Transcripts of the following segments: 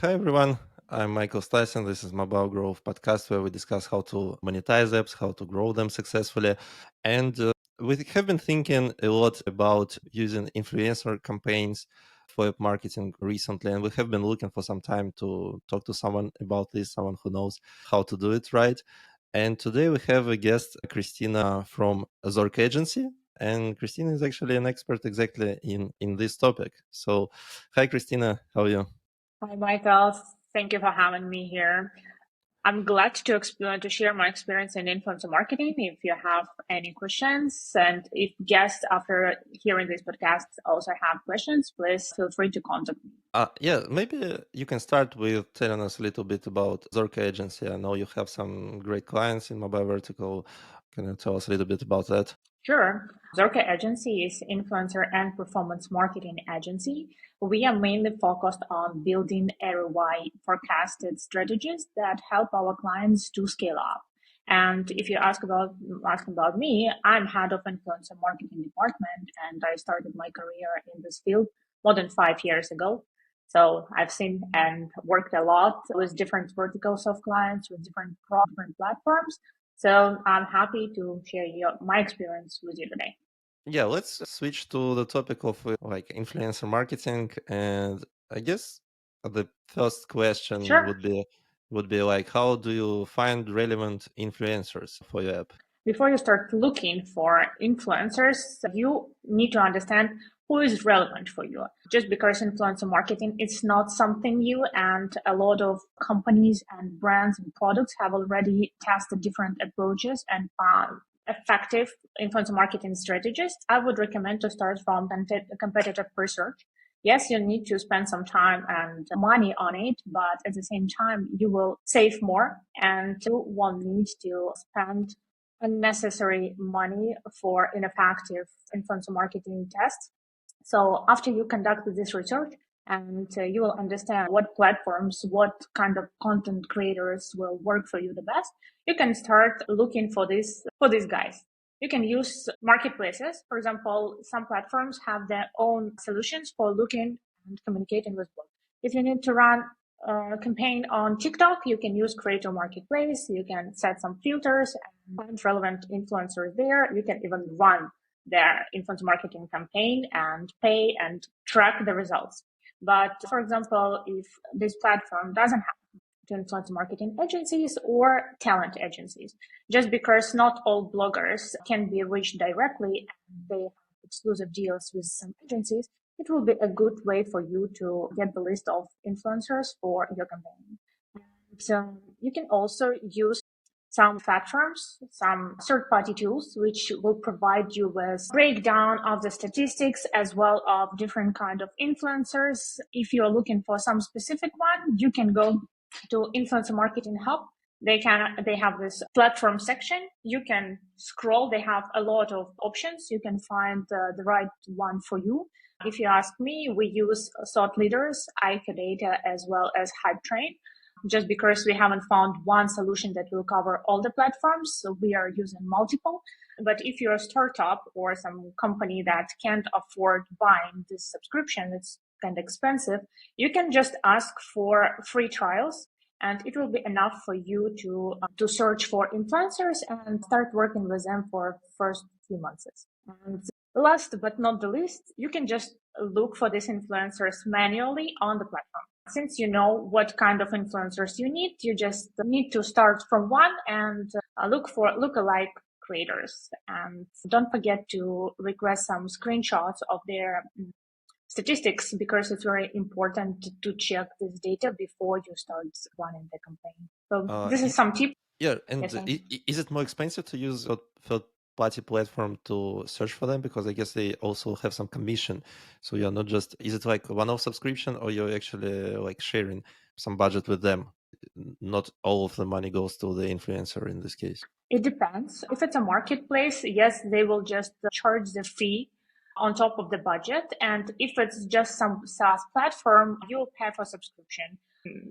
Hi everyone, I'm Michael Stassen. This is Mobile Growth Podcast where we discuss how to monetize apps, how to grow them successfully. And we have been thinking a lot about using influencer campaigns for app marketing recently. And we have been looking for some time to talk to someone about this, someone who knows how to do it right. And today we have a guest, Kristina from Zorka.Agency. And Kristina is actually an expert exactly in this topic. So, hi, Kristina, how are you? Hi, Michael. Thank you for having me here. I'm glad to share my experience in influencer marketing. If you have any questions, and if guests after hearing this podcast also have questions, please feel free to contact me. Yeah, maybe you can start with telling us a little bit about Zorka.Agency. I know you have some great clients in mobile vertical. Can you tell us a little bit about that? Sure. Zorka.Agency is influencer and performance marketing agency. We are mainly focused on building ROI forecasted strategies that help our clients to scale up. And if you ask about me, I'm head of influencer marketing department, and I started my career in this field more than 5 years ago. So I've seen and worked a lot with different verticals of clients, with different platforms. So I'm happy to share my experience with you today. Yeah, let's switch to the topic of like influencer marketing. And I guess the first question Sure. would be like, how do you find relevant influencers for your app? Before you start looking for influencers, you need to understand who is relevant for you. Just because influencer marketing is not something new, and a lot of companies and brands and products have already tested different approaches and found effective influencer marketing strategies, I would recommend to start from competitive research. Yes, you need to spend some time and money on it, but at the same time, you will save more and you won't need to spend unnecessary money for ineffective influencer marketing tests. So after you conduct this research, and you will understand what platforms, what kind of content creators will work for you the best, you can start looking for these guys. You can use marketplaces. For example, some platforms have their own solutions for looking and communicating with bots. If you need to run a campaign on TikTok, you can use Creator Marketplace. You can set some filters and find relevant influencers there. You can even run their influence marketing campaign and pay and track the results. But for example, if this platform doesn't have influence marketing agencies or talent agencies, just because not all bloggers can be reached directly and they have exclusive deals with some agencies, it will be a good way for you to get the list of influencers for your campaign. So you can also use some platforms, some third-party tools, which will provide you with breakdown of the statistics as well of different kind of influencers. If you're looking for some specific one, you can go to Influencer Marketing Hub. They have this platform section. You can scroll. They have a lot of options. You can find the right one for you. If you ask me, we use thought leaders, IQ Data, as well as HypeTrain, just because we haven't found one solution that will cover all the platforms. So we are using multiple. But if you're a startup or some company that can't afford buying this subscription, it's kind of expensive, you can just ask for free trials and it will be enough for you to search for influencers and start working with them for first few months. And last but not the least, you can just look for these influencers manually on the platform. Since you know what kind of influencers you just need to start from one and look for lookalike creators. And don't forget to request some screenshots of their statistics because it's very important to check this data before you start running the campaign. So this is some tip. Yeah, and Yes, is it more expensive to use a third-party platform to search for them? Because I guess they also have some commission. So you're not just, is it like one-off subscription or you're actually like sharing some budget with them? Not all of the money goes to the influencer in this case. it depends. If it's a marketplace, yes, they will just charge the fee on top of the budget. And if it's just some SaaS platform, you'll pay for subscription.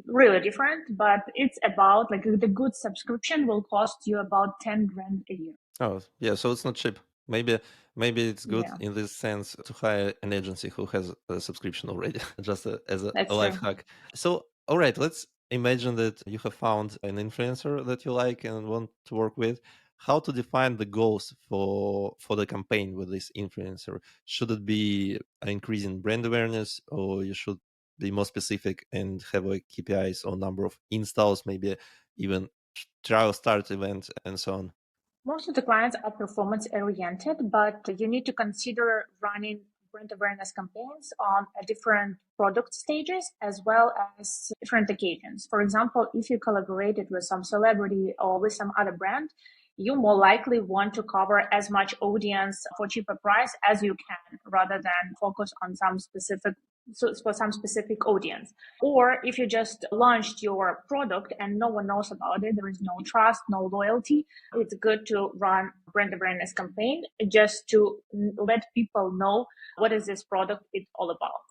Really different, but it's about like the good subscription will cost you about 10 grand a year. Oh, yeah, so it's not cheap. Maybe it's good Yeah, in this sense to hire an agency who has a subscription already, just as a that's life true. hack. So All right, let's imagine that you have found an influencer that you like and want to work with. How to define the goals for the campaign with this influencer? Should it be an increase in brand awareness, or you should be more specific and have like KPIs or number of installs, maybe even trial start event and so on? Most of the clients are performance oriented, but you need to consider running brand awareness campaigns on a different product stages as well as different occasions. For example, if you collaborated with some celebrity or with some other brand, you more likely want to cover as much audience for cheaper price as you can rather than focus on some specific for some specific audience. Or if you just launched your product and no one knows about it, there is no trust, no loyalty, it's good to run brand awareness campaign just to let people know what is this product is all about.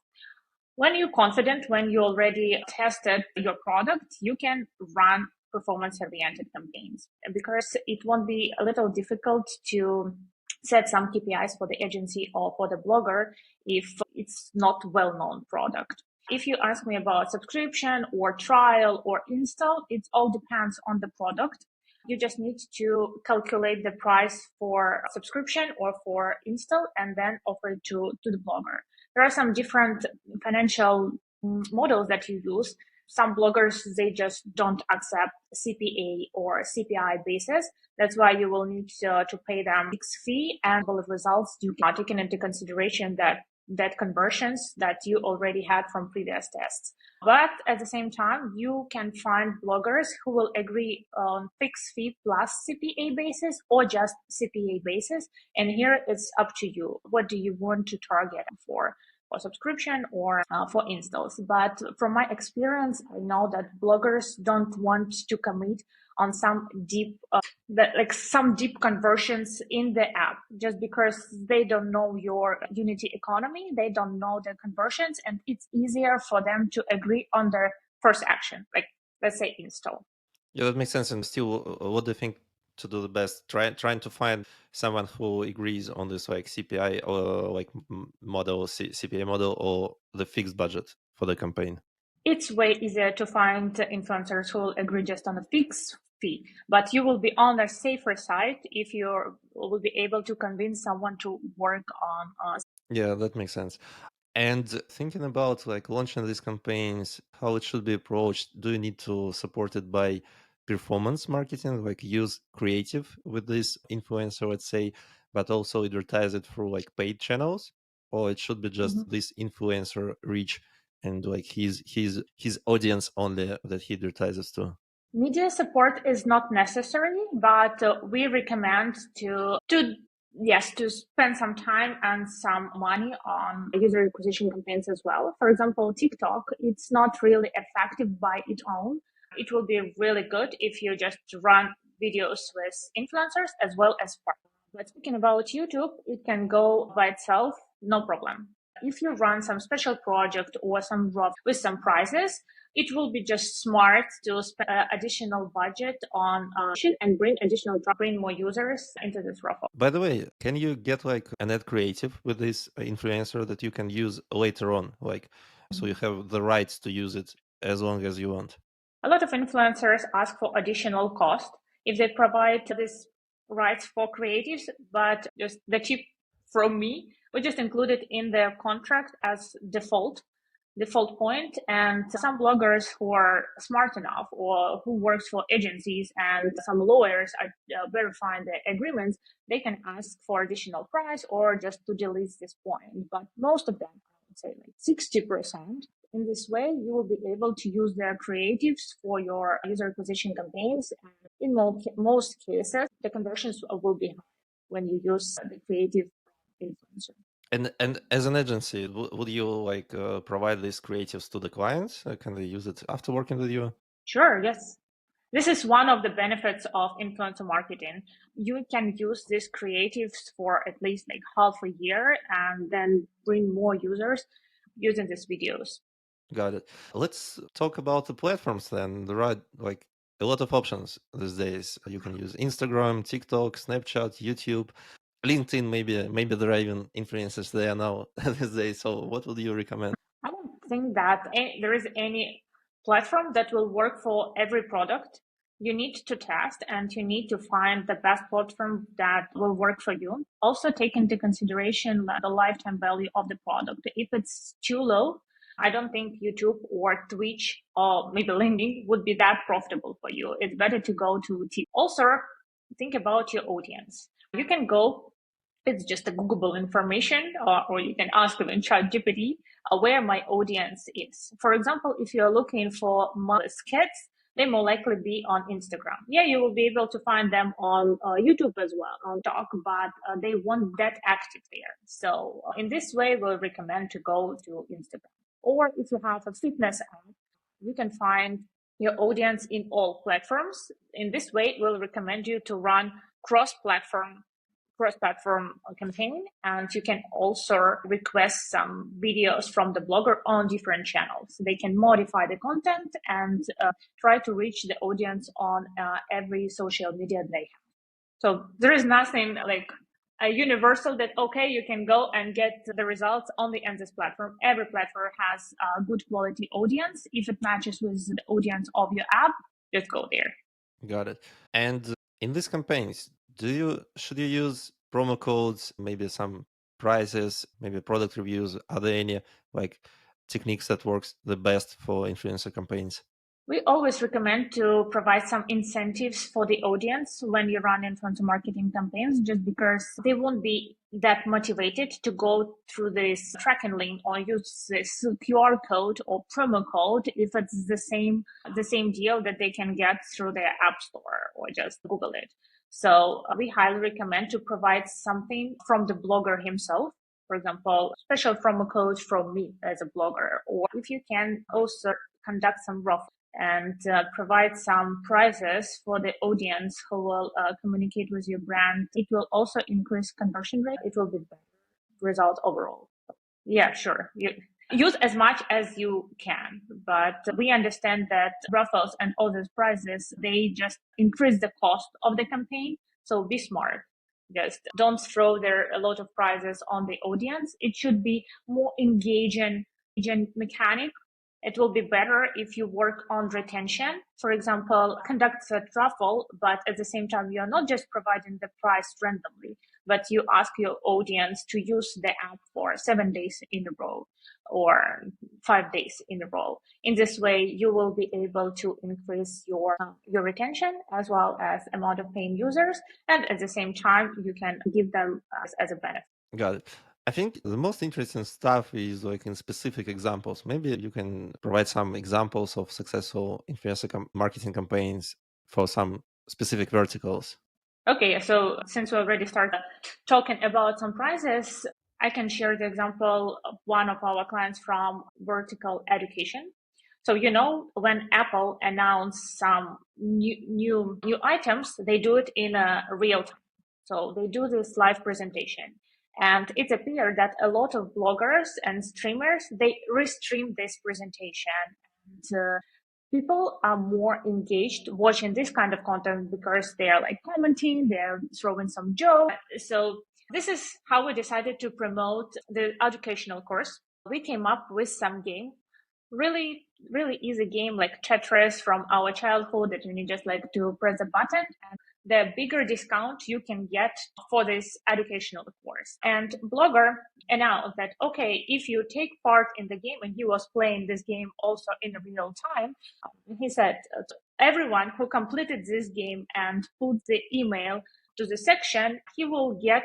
When you're confident, when you already tested your product, you can run performance oriented campaigns because it won't be a little difficult to set some KPIs for the agency or for the blogger if it's not well-known product. If you ask me about subscription or trial or install, it all depends on the product. You just need to calculate the price for subscription or for install and then offer it to the blogger. There are some different financial models that you use. Some bloggers, they just don't accept CPA or CPI basis. That's why you will need to pay them fixed fee, and all of results you are taken into consideration that conversions that you already had from previous tests. But at the same time, you can find bloggers who will agree on fixed fee plus CPA basis or just CPA basis. And here it's up to you. What do you want to target for subscription or for installs? But from my experience, I know that bloggers don't want to commit on some some deep conversions in the app just because they don't know your unity economy, they don't know the conversions, and it's easier for them to agree on their first action, like let's say install. Yeah, that makes sense. And still, what do you think to do the best? Trying to find someone who agrees on this like CPI or like model, CPA model, or the fixed budget for the campaign. It's way easier to find influencers who will agree just on a fixed fee, but you will be on the safer side if you will be able to convince someone to work on Yeah, that makes sense. And thinking about like launching these campaigns, how it should be approached, do you need to support it by performance marketing, like use creative with this influencer, let's say, but also advertise it through like paid channels? Or it should be just Mhm. this influencer reach and like his audience only that he advertises to? Media support is not necessary, but we recommend to yes to spend some time and some money on user acquisition campaigns as well. For example, TikTok, it's not really effective by its own. It will be really good if you just run videos with influencers as well as partners. But speaking about YouTube, it can go by itself, no problem. If you run some special project or some drop with some prizes, it will be just smart to spend additional budget on and bring more users into this raffle. By the way, can you get like an ad creative with this influencer that you can use later on? Like, so you have the rights to use it as long as you want. A lot of influencers ask for additional cost if they provide this rights for creatives, but just the tip from me, we just include it in their contract as default point. And some bloggers who are smart enough or who works for agencies and some lawyers are verifying the agreements, they can ask for additional price or just to delete this point. But most of them, I would say like 60%. In this way, you will be able to use their creatives for your user acquisition campaigns. And in most cases, the conversions will be high when you use the creative influencer. And as an agency, would you like provide these creatives to the clients? Can they use it after working with you? Sure, yes. This is one of the benefits of influencer marketing. You can use these creatives for at least like half a year and then bring more users using these videos. Got it. Let's talk about the platforms then. There are like a lot of options these days. You can use Instagram, TikTok, Snapchat, YouTube, LinkedIn. Maybe there are even influencers there now these days. So what would you recommend? I don't think that there is any. platform that will work for every product. You need to test and you need to find the best platform that will work for you. Also take into consideration the lifetime value of the product. If it's too low, I don't think YouTube or Twitch or maybe LinkedIn would be that profitable for you. It's better to go to TV. Also, think about your audience. You can go, it's just a Googleable information, or you can ask even ChatGPT where my audience is. For example, if you're looking for motherless kids, they more likely be on Instagram. Yeah, you will be able to find them on YouTube as well, on TikTok, but they won't that active there. So in this way, we'll recommend to go to Instagram. Or if you have a fitness app, you can find your audience in all platforms. In this way, we'll recommend you to run cross-platform campaign, and you can also request some videos from the blogger on different channels. They can modify the content and try to reach the audience on every social media they have. So there is nothing like a universal that, okay, you can go and get the results only on this platform. Every platform has a good quality audience. If it matches with the audience of your app, just go there. Got it. And in these campaigns, should you use promo codes, maybe some prices, maybe product reviews? Are there any like techniques that works the best for influencer campaigns? We always recommend to provide some incentives for the audience when you run influencer marketing campaigns, just because they won't be that motivated to go through this tracking link or use this QR code or promo code if it's the same deal that they can get through their app store or just Google it. So we highly recommend to provide something from the blogger himself. For example, special promo codes from me as a blogger, or if you can also conduct some raffle and provide some prizes for the audience who will communicate with your brand. It will also increase conversion rate. It will be better result overall. Yeah, sure. You use as much as you can, but we understand that ruffles and all those prizes, they just increase the cost of the campaign. So be smart. Just don't throw there a lot of prizes on the audience. It should be more engaging mechanic. It will be better if you work on retention. For example, conduct a raffle, but at the same time, you're not just providing the price randomly, but you ask your audience to use the app for 7 days in a row or 5 days in a row. In this way, you will be able to increase your retention as well as amount of paying users. And at the same time, you can give them as a benefit. Got it. I think the most interesting stuff is like in specific examples. Maybe you can provide some examples of successful influencer marketing campaigns for some specific verticals. Okay, so since we already started talking about some prices, I can share the example of one of our clients from vertical education. So when Apple announced some new items, they do it in a real time. So they do this live presentation, and it appeared that a lot of bloggers and streamers, they restream this presentation, and people are more engaged watching this kind of content because they are like commenting, they're throwing some jokes. So this is how we decided to promote the educational course. We came up with some game, really, really easy game like Tetris from our childhood that you need just like to press a button, and the bigger discount you can get for this educational course. And blogger announced that, okay, if you take part in the game, and he was playing this game also in real time, he said, everyone who completed this game and put the email to the section, he will get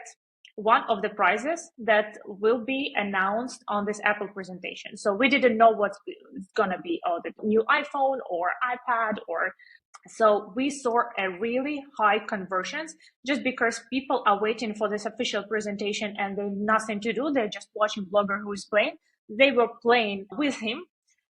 one of the prizes that will be announced on this Apple presentation. So we didn't know what's going to be, or the new iPhone or iPad, or so we saw a really high conversions just because people are waiting for this official presentation and they have nothing to do. They're just watching blogger who is playing. They were playing with him,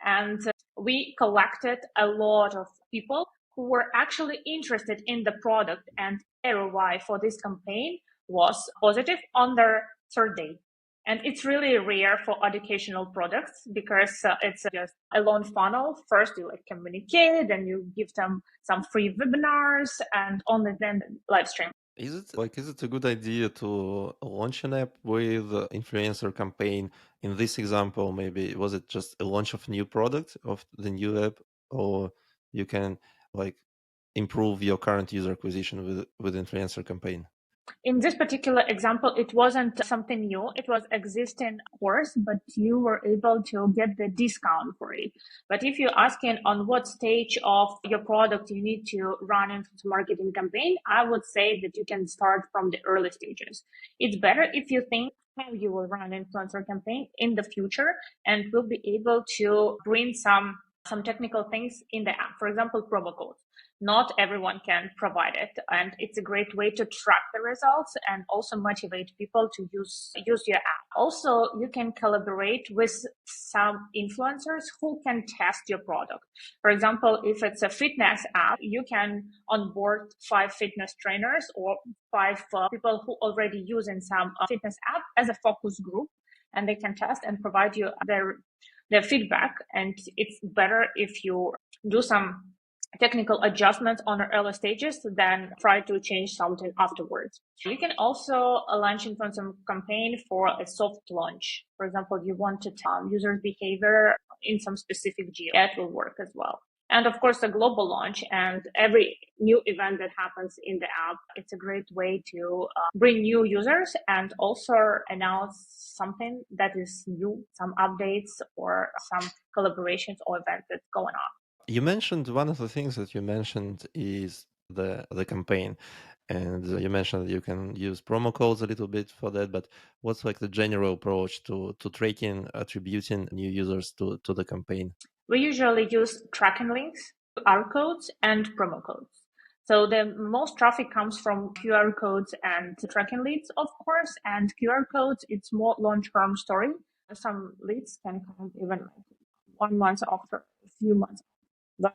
and we collected a lot of people who were actually interested in the product, and ROI for this campaign was positive on their third day. And it's really rare for educational products because it's just a long funnel. First, you like communicate, and you give them some free webinars, and only then live stream. Is it a good idea to launch an app with influencer campaign? In this example, maybe was it just a launch of new product of the new app? or you can like improve your current user acquisition with influencer campaign? In this particular example, it wasn't something new. It was existing course, but you were able to get the discount for it. But if you're asking on what stage of your product you need to run influencer marketing campaign, I would say that you can start from the early stages. It's better if you think how you will run an influencer campaign in the future and will be able to bring some technical things in the app. For example, promo codes. Not everyone can provide it, and it's a great way to track the results and also motivate people to use your app. Also, you can collaborate with some influencers who can test your product. For example, if it's a fitness app, you can onboard 5 fitness trainers or 5 people who already using some fitness app as a focus group, and they can test and provide you their feedback. And it's better if you do some technical adjustments on the early stages than try to change something afterwards. You can also launch influencer campaign for a soft launch. For example, you want to tell users behavior in some specific geo. That will work as well. And of course, a global launch and every new event that happens in the app, it's a great way to bring new users and also announce something that is new, some updates or some collaborations or events that's going on. You mentioned one of the things that you mentioned is the campaign, and you mentioned that you can use promo codes a little bit for that. But what's like the general approach to tracking, attributing new users to the campaign? We usually use tracking links, QR codes, and promo codes. So the most traffic comes from QR codes and tracking leads, of course, and QR codes, it's more long-term story. Some leads can come even like 1 month after, a few months. But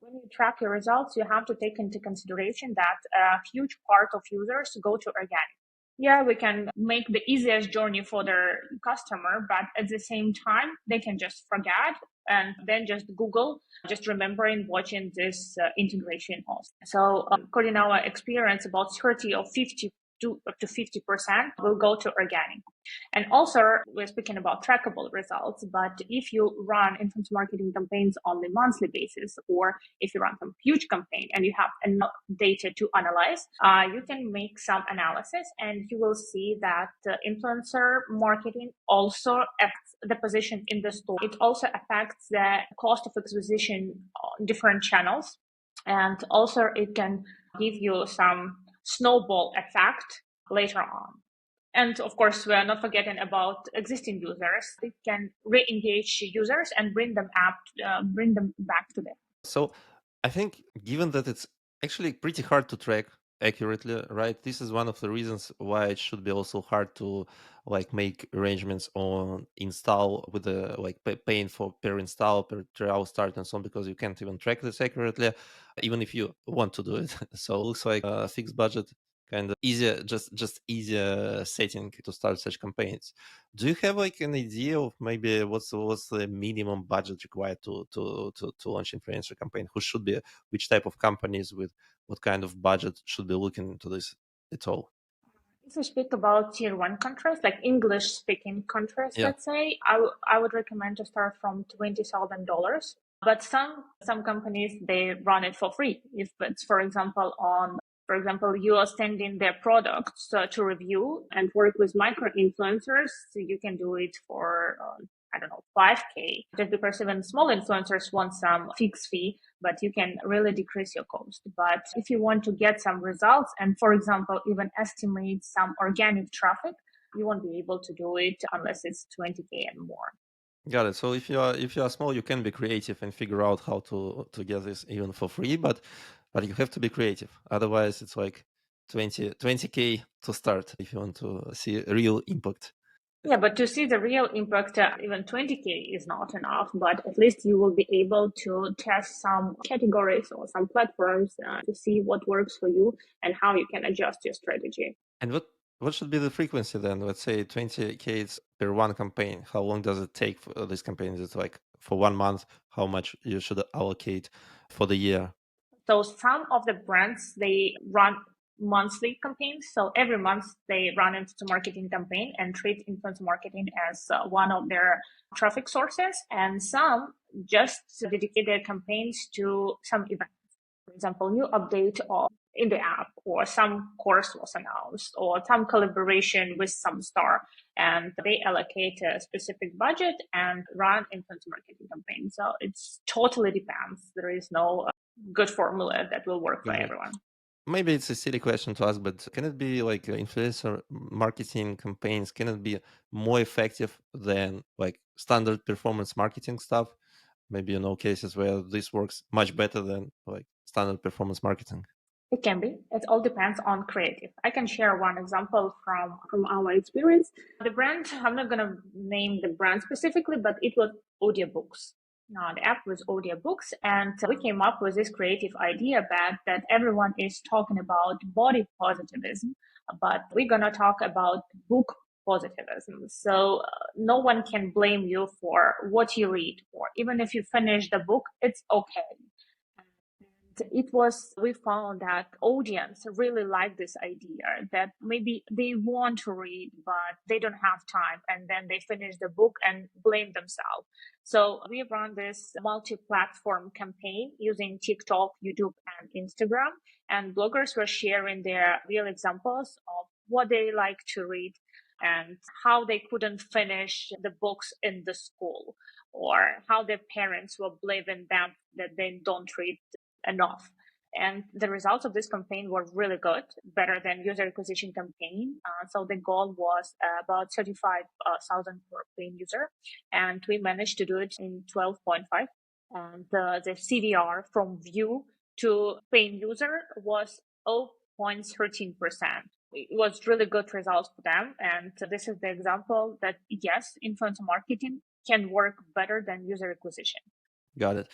when you track your results, you have to take into consideration that a huge part of users go to organic. Yeah, we can make the easiest journey for their customer, but at the same time, they can just forget and then just Google, just remembering watching this integration also. So, according to our experience, about 30 or 50 to up to 50% will go to organic. And also, we're speaking about trackable results, but if you run influence marketing campaigns on a monthly basis, or if you run some huge campaign and you have enough data to analyze, you can make some analysis and you will see that influencer marketing also affects the position in the store. It also affects the cost of acquisition on different channels. And also it can give you some snowball effect later on. And of course, we are not forgetting about existing users. They can re-engage users and bring them back to them. So I think given that it's actually pretty hard to track accurately, right? This is one of the reasons why it should be also hard to like make arrangements on install with the like paying for per install, per trial start and so on, because you can't even track this accurately, even if you want to do it. So it looks like a fixed budget kind of easier, just easier setting to start such campaigns. Do you have like an idea of maybe what's the minimum budget required to launch influencer campaign? Who should be, which type of companies with what kind of budget should be looking into this at all? If we speak about tier one countries, like English speaking countries, Yeah. let's say, I would recommend to start from $20,000. But some companies they run it for free. If it's for example, you are sending their products to review and work with micro influencers, so you can do it for I don't know, 5K, just because even small influencers want some fixed fee, but you can really decrease your cost. But if you want to get some results and, for example, even estimate some organic traffic, you won't be able to do it unless it's 20K and more. Got it. So if you are small, you can be creative and figure out how to get this even for free, but you have to be creative. Otherwise, it's like 20K to start if you want to see real impact. Yeah, but to see the real impact, even 20K is not enough, but at least you will be able to test some categories or some platforms to see what works for you and how you can adjust your strategy. And what should be the frequency then? Let's say 20K is per one campaign. How long does it take for this campaign? Is it like for 1 month? How much you should allocate for the year? So some of the brands, they run monthly campaigns. So every month they run into marketing campaign and treat influence marketing as one of their traffic sources. And some just dedicate their campaigns to some event. For example, new update in the app, or some course was announced, or some collaboration with some star, and they allocate a specific budget and run influence marketing campaign. So it's totally depends. There is no good formula that will work for Got it. everyone. Maybe it's a silly question to ask, but can it be like influencer marketing campaigns? Can it be more effective than like standard performance marketing stuff? Maybe you know cases where this works much better than like standard performance marketing. It can be. It all depends on creative. I can share one example from our experience. The brand, I'm not going to name the brand specifically, but it was audiobooks. Now, the app was audiobooks, and we came up with this creative idea that everyone is talking about body positivism, but we're going to talk about book positivism. So no one can blame you for what you read, or even if you finish the book, it's okay. It was, we found that audience really like this idea, that maybe they want to read but they don't have time, and then they finish the book and blame themselves. So we run this multi-platform campaign using TikTok, YouTube, and Instagram, and bloggers were sharing their real examples of what they like to read and how they couldn't finish the books in the school, or how their parents were blaming them that they don't read enough. And the results of this campaign were really good, better than user acquisition campaign. So the goal was about 35,000 per paying user, and we managed to do it in 12.5. And the CVR from view to paying user was 0.13%. It was really good results for them. And this is the example that yes, influencer marketing can work better than user acquisition. Got it.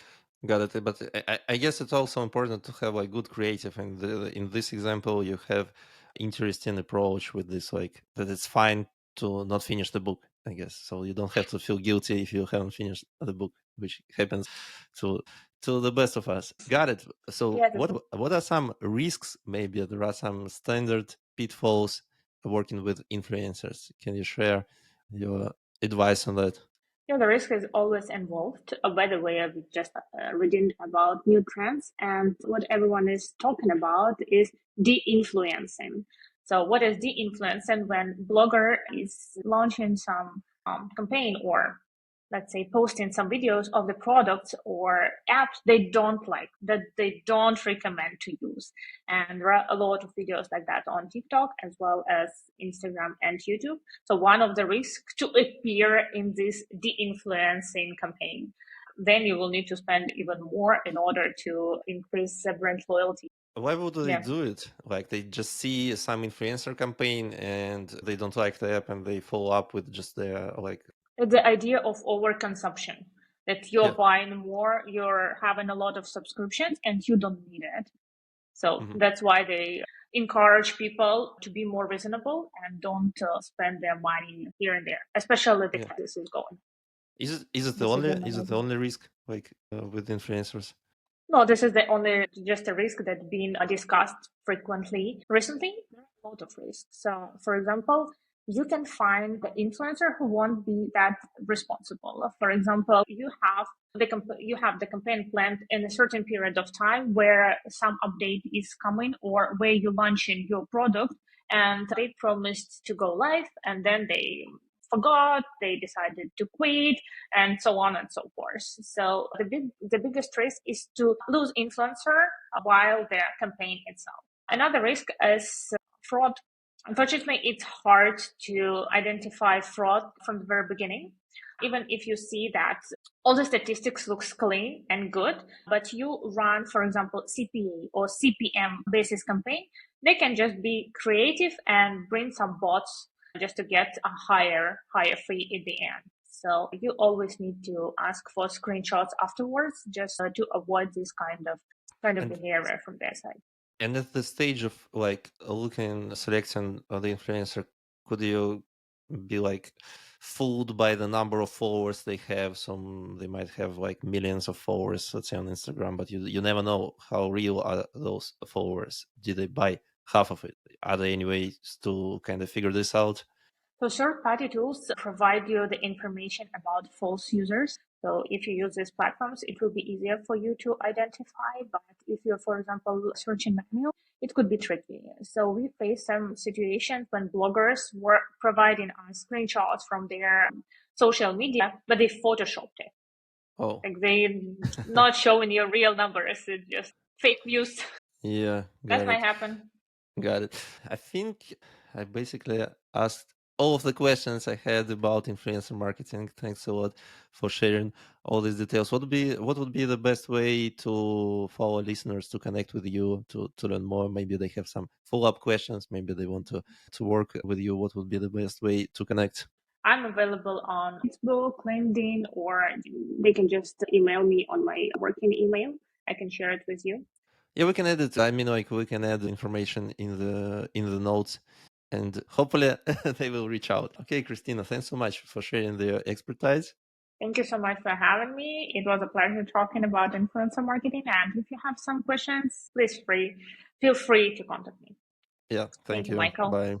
Got it. But I guess it's also important to have like good creative. And in this example, you have interesting approach with this, like that it's fine to not finish the book, I guess. So you don't have to feel guilty if you haven't finished the book, which happens to the best of us. Got it. So Yeah, what are some risks? Maybe there are some standard pitfalls working with influencers. Can you share your advice on that? the risk is always involved. By the way, I've just reading about new trends, and what everyone is talking about is de-influencing. So, what is de-influencing? When blogger is launching some campaign, or let's say posting some videos of the products or apps they don't like, that they don't recommend to use. And there are a lot of videos like that on TikTok as well as Instagram and YouTube. So one of the risks to appear in this de-influencing campaign, then you will need to spend even more in order to increase the brand loyalty. Why would they Yeah. do it? Like they just see some influencer campaign and they don't like the app and they follow up with just their like The idea of overconsumption, that you're yeah. buying more, you're having a lot of subscriptions and you don't need it. So Mhm. that's why they encourage people to be more reasonable and don't spend their money here and there, especially the Yeah. crisis is going. Is it the This is only the main idea. risk like with influencers? No, this is the only just a risk that's been discussed frequently recently. There are a lot of risks. So, for example, you can find the influencer who won't be that responsible. For example, you have the campaign planned in a certain period of time where some update is coming or where you're launching your product, and they promised to go live and then they forgot, they decided to quit, and so on and so forth. So the biggest risk is to lose influencer while the campaign itself. Another risk is fraud. Unfortunately, it's hard to identify fraud from the very beginning. Even if you see that all the statistics looks clean and good, but you run, for example, CPA or CPM basis campaign, they can just be creative and bring some bots just to get a higher fee in the end. So you always need to ask for screenshots afterwards, just to avoid this kind of And behavior from their side. at the stage of like looking selecting the influencer, could you be like fooled by the number of followers they have? Some they might have like millions of followers, let's say on Instagram, but you never know how real are those followers. Did they buy half of it. Are there any ways to kind of figure this out? So third-party tools provide you the information about false users. So if you use these platforms, it will be easier for you to identify. But if you're, for example, searching manual, it could be tricky. So we face some situations when bloggers were providing us screenshots from their social media, but they photoshopped it. Oh, Like they not showing your real numbers. It's just fake views. yeah, That got might it. happen. Got it. I think I basically asked all of the questions I had about influencer marketing. Thanks a lot for sharing all these details. What would be the best way to for our listeners to connect with you to learn more? Maybe they have some follow-up questions. Maybe they want to work with you. What would be the best way to connect? I'm available on Facebook, LinkedIn, or they can just email me on my working email. I can share it with you. Yeah, we can add it. I mean, like we can add information in the notes, and hopefully they will reach out. Okay, Christina, thanks so much for sharing their expertise. Thank you so much for having me. It was a pleasure talking about influencer marketing. And if you have some questions, feel free to contact me. Yeah, Thank thank you, you. Michael. Bye.